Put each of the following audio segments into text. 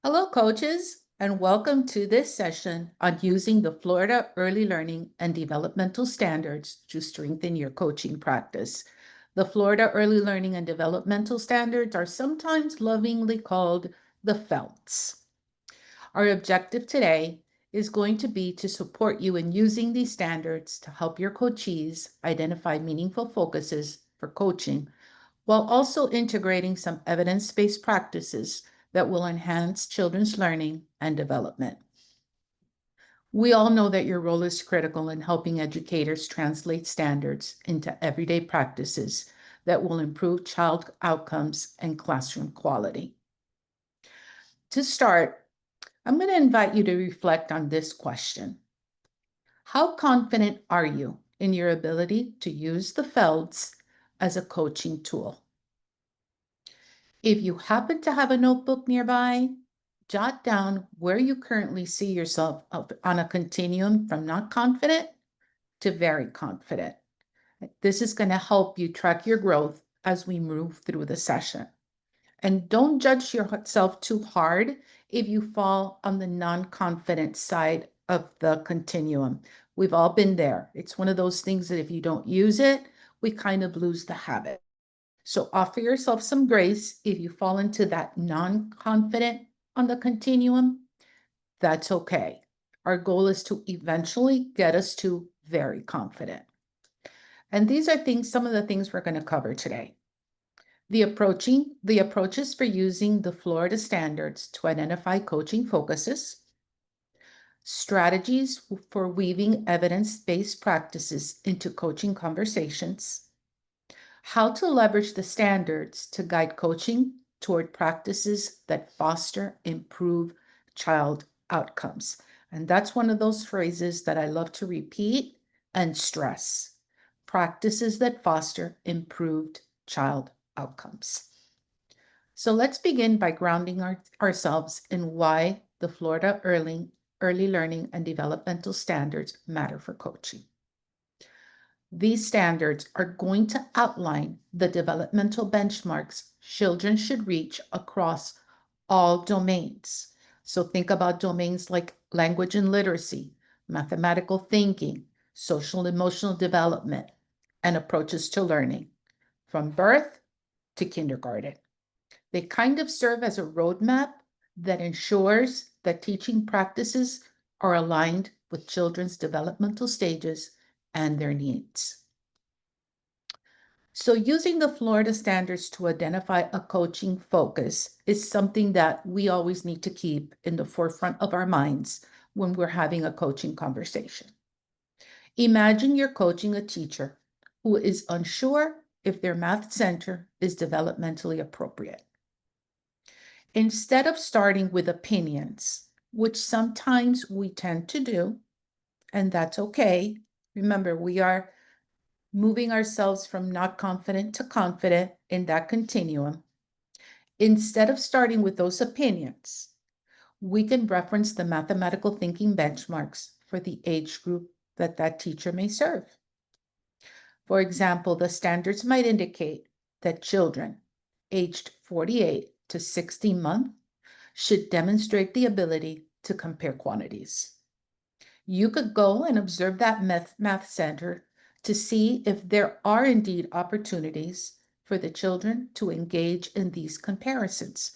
Hello, coaches, and welcome to this session on using the Florida Early Learning and Developmental Standards to strengthen your coaching practice. The Florida Early Learning and Developmental Standards are sometimes lovingly called the FELTS. Our objective today is going to be to support you in using these standards to help your coachees identify meaningful focuses for coaching, while also integrating some evidence-based practices that will enhance children's learning and development. We all know that your role is critical in helping educators translate standards into everyday practices that will improve child outcomes and classroom quality. To start, I'm going to invite you to reflect on this question. How confident are you in your ability to use the FELDS as a coaching tool? If you happen to have a notebook nearby, jot down where you currently see yourself on a continuum from not confident to very confident. This is going to help you track your growth as we move through the session. And don't judge yourself too hard if you fall on the non-confident side of the continuum. We've all been there. It's one of those things that if you don't use it, we kind of lose the habit. So offer yourself some grace if you fall into that non-confident on the continuum. That's okay. Our goal is to eventually get us to very confident. And these are some of the things we're going to cover today. The approaches for using the Florida standards to identify coaching focuses, strategies for weaving evidence-based practices into coaching conversations, how to leverage the standards to guide coaching toward practices that foster improved child outcomes. And that's one of those phrases that I love to repeat and stress. Practices that foster improved child outcomes. So let's begin by grounding ourselves in why the Florida Early Learning and Developmental Standards matter for coaching. These standards are going to outline the developmental benchmarks children should reach across all domains. So think about domains like language and literacy, mathematical thinking, social emotional development, and approaches to learning, from birth to kindergarten. They kind of serve as a roadmap that ensures that teaching practices are aligned with children's developmental stages and their needs. So using the Florida standards to identify a coaching focus is something that we always need to keep in the forefront of our minds when we're having a coaching conversation. Imagine you're coaching a teacher who is unsure if their math center is developmentally appropriate. Instead of starting with opinions, which sometimes we tend to do, and that's okay. Remember, we are moving ourselves from not confident to confident in that continuum. Instead of starting with those opinions, we can reference the mathematical thinking benchmarks for the age group that teacher may serve. For example, the standards might indicate that children aged 48 to 60 months should demonstrate the ability to compare quantities. You could go and observe that math center to see if there are indeed opportunities for the children to engage in these comparisons,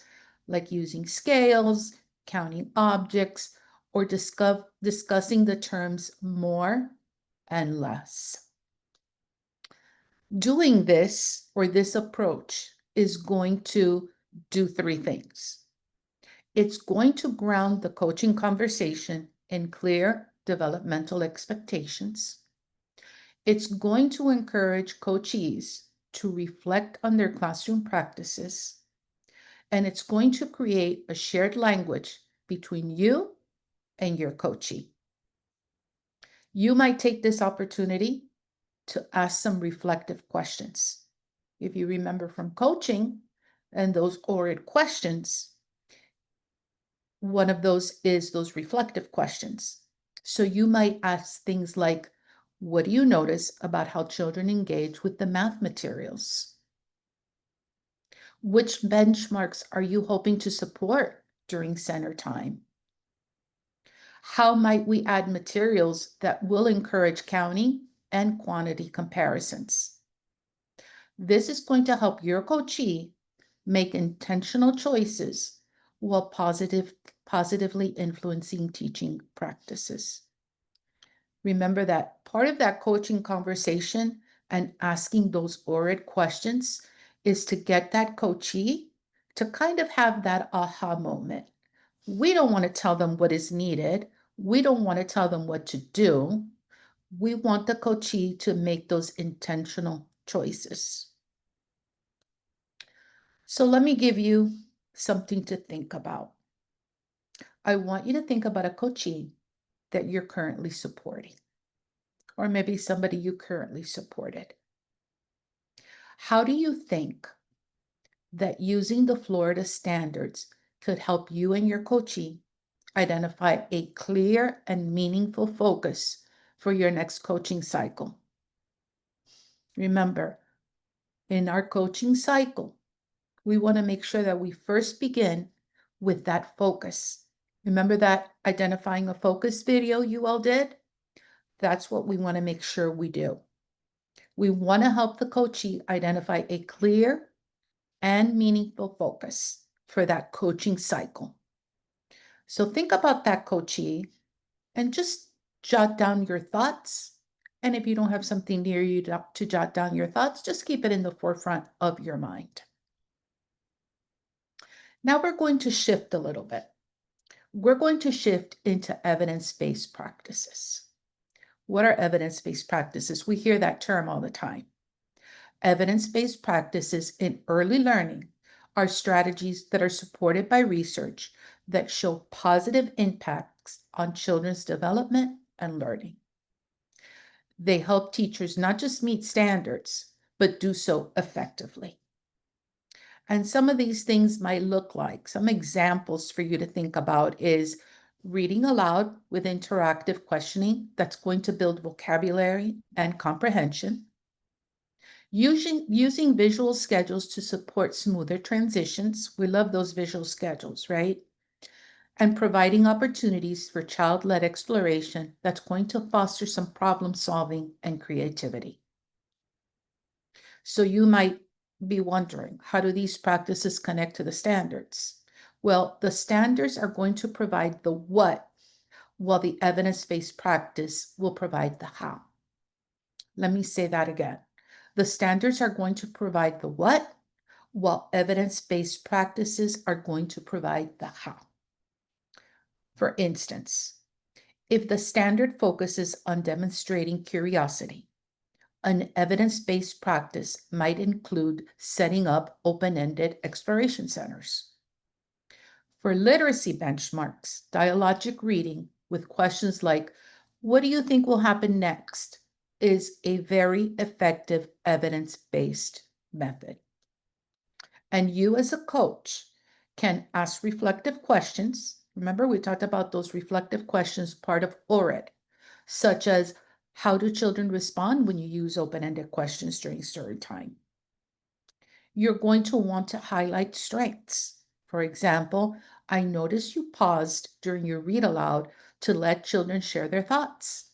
like using scales, counting objects, or discussing the terms more and less. Doing this, or this approach, is going to do three things. It's going to ground the coaching conversation in clear developmental expectations. It's going to encourage coachees to reflect on their classroom practices. And it's going to create a shared language between you and your coachee. You might take this opportunity to ask some reflective questions. If you remember from coaching and those oral questions, one of those is those reflective questions. So you might ask things like, what do you notice about how children engage with the math materials? Which benchmarks are you hoping to support during center time? How might we add materials that will encourage counting and quantity comparisons? This is going to help your coachee make intentional choices while positively influencing teaching practices. Remember that part of that coaching conversation and asking those ORID questions is to get that coachee to kind of have that aha moment. We don't want to tell them what is needed. We don't want to tell them what to do. We want the coachee to make those intentional choices. So let me give you something to think about. I want you to think about a coachee that you're currently supporting, or maybe somebody you currently supported. How do you think that using the Florida standards could help you and your coachee identify a clear and meaningful focus for your next coaching cycle? Remember, in our coaching cycle, we want to make sure that we first begin with that focus. Remember that identifying a focus video you all did? That's what we want to make sure we do. We want to help the coachee identify a clear and meaningful focus for that coaching cycle. So think about that, coachee, and just jot down your thoughts. And if you don't have something near you to jot down your thoughts, just keep it in the forefront of your mind. Now we're going to shift a little bit. We're going to shift into evidence-based practices. What are evidence-based practices? We hear that term all the time. Evidence-based practices in early learning are strategies that are supported by research that show positive impacts on children's development and learning. They help teachers not just meet standards, but do so effectively. And some of these things might look like, some examples for you to think about is reading aloud with interactive questioning that's going to build vocabulary and comprehension. Using visual schedules to support smoother transitions. We love those visual schedules, right? And providing opportunities for child-led exploration that's going to foster some problem solving and creativity. So you might be wondering, how do these practices connect to the standards? Well, the standards are going to provide the what, while the evidence-based practice will provide the how. Let me say that again. The standards are going to provide the what, while evidence-based practices are going to provide the how. For instance, if the standard focuses on demonstrating curiosity, an evidence-based practice might include setting up open-ended exploration centers. For literacy benchmarks, dialogic reading with questions like, what do you think will happen next, is a very effective evidence-based method. And you as a coach can ask reflective questions. Remember, we talked about those reflective questions, part of ORID, such as, how do children respond when you use open-ended questions during story time? You're going to want to highlight strengths. For example, I noticed you paused during your read aloud to let children share their thoughts.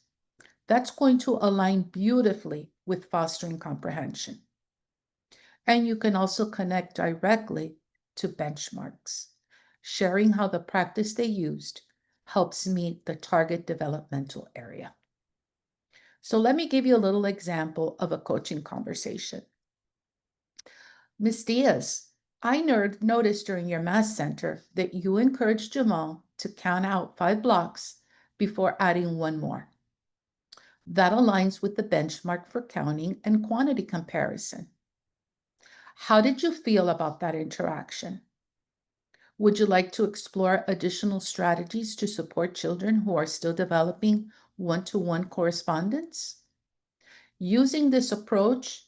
That's going to align beautifully with fostering comprehension. And you can also connect directly to benchmarks, sharing how the practice they used helps meet the target developmental area. So let me give you a little example of a coaching conversation. Ms. Diaz, I noticed during your math center that you encouraged Jamal to count out 5 blocks before adding 1 more. That aligns with the benchmark for counting and quantity comparison. How did you feel about that interaction? Would you like to explore additional strategies to support children who are still developing one-to-one correspondence? Using this approach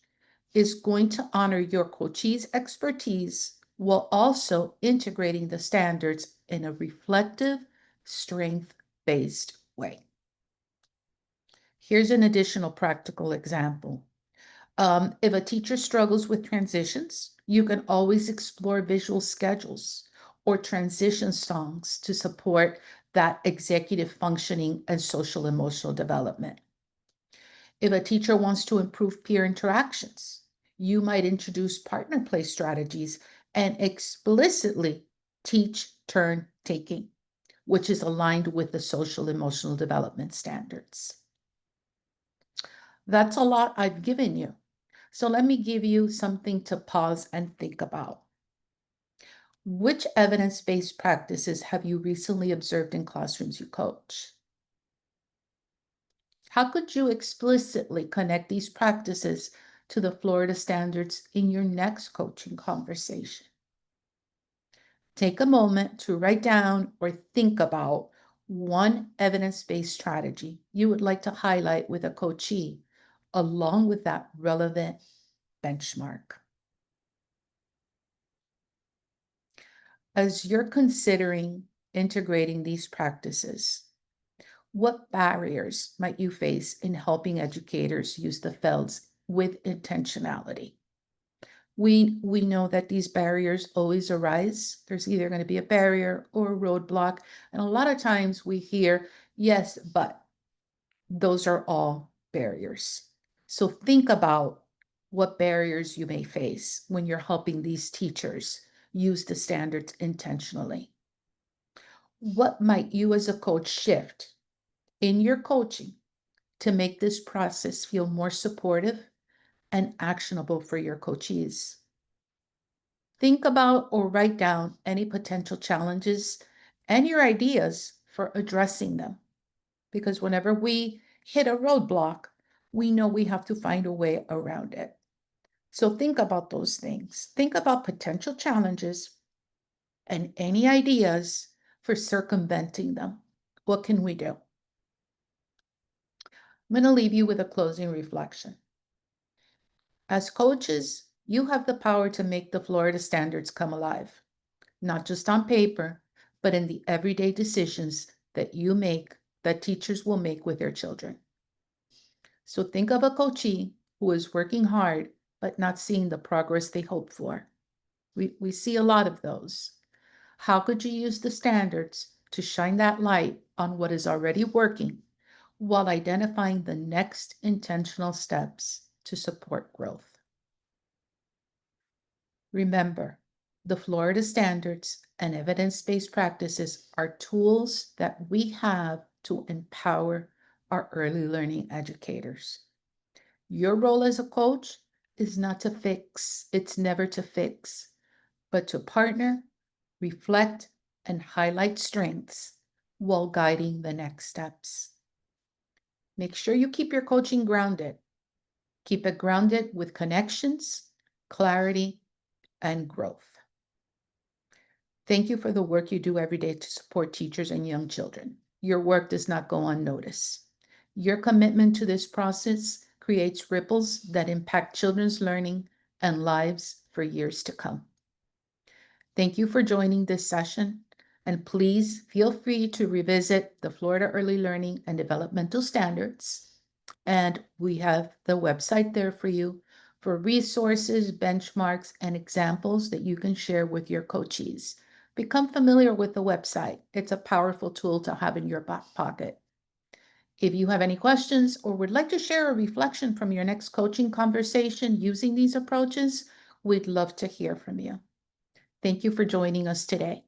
is going to honor your coachee's expertise while also integrating the standards in a reflective, strength-based way. Here's an additional practical example. If a teacher struggles with transitions, you can always explore visual schedules or transition songs to support that executive functioning and social emotional development. If a teacher wants to improve peer interactions, you might introduce partner play strategies and explicitly teach turn taking, which is aligned with the social emotional development standards. That's a lot I've given you. So let me give you something to pause and think about. Which evidence-based practices have you recently observed in classrooms you coach? How could you explicitly connect these practices to the Florida standards in your next coaching conversation? Take a moment to write down or think about one evidence-based strategy you would like to highlight with a coachee, along with that relevant benchmark. As you're considering integrating these practices, what barriers might you face in helping educators use the FELDS with intentionality? We know that these barriers always arise. There's either going to be a barrier or a roadblock. And a lot of times we hear, yes, but those are all barriers. So think about what barriers you may face when you're helping these teachers use the standards intentionally. What might you as a coach shift in your coaching to make this process feel more supportive and actionable for your coachees? Think about or write down any potential challenges and your ideas for addressing them. Because whenever we hit a roadblock, we know we have to find a way around it. So think about those things. Think about potential challenges and any ideas for circumventing them. What can we do? I'm going to leave you with a closing reflection. As coaches, you have the power to make the Florida standards come alive, not just on paper, but in the everyday decisions that you make, that teachers will make with their children. So think of a coachee who is working hard, but not seeing the progress they hope for. We see a lot of those. How could you use the standards to shine that light on what is already working while identifying the next intentional steps to support growth? Remember, the Florida standards and evidence-based practices are tools that we have to empower our early learning educators. Your role as a coach is not to fix, it's never to fix, but to partner, reflect, and highlight strengths while guiding the next steps. Make sure you keep your coaching grounded. Keep it grounded with connections, clarity, and growth. Thank you for the work you do every day to support teachers and young children. Your work does not go unnoticed. Your commitment to this process creates ripples that impact children's learning and lives for years to come. Thank you for joining this session, and please feel free to revisit the Florida Early Learning and Developmental Standards, and we have the website there for you for resources, benchmarks, and examples that you can share with your coachees. Become familiar with the website. It's a powerful tool to have in your back pocket. If you have any questions or would like to share a reflection from your next coaching conversation using these approaches, we'd love to hear from you. Thank you for joining us today.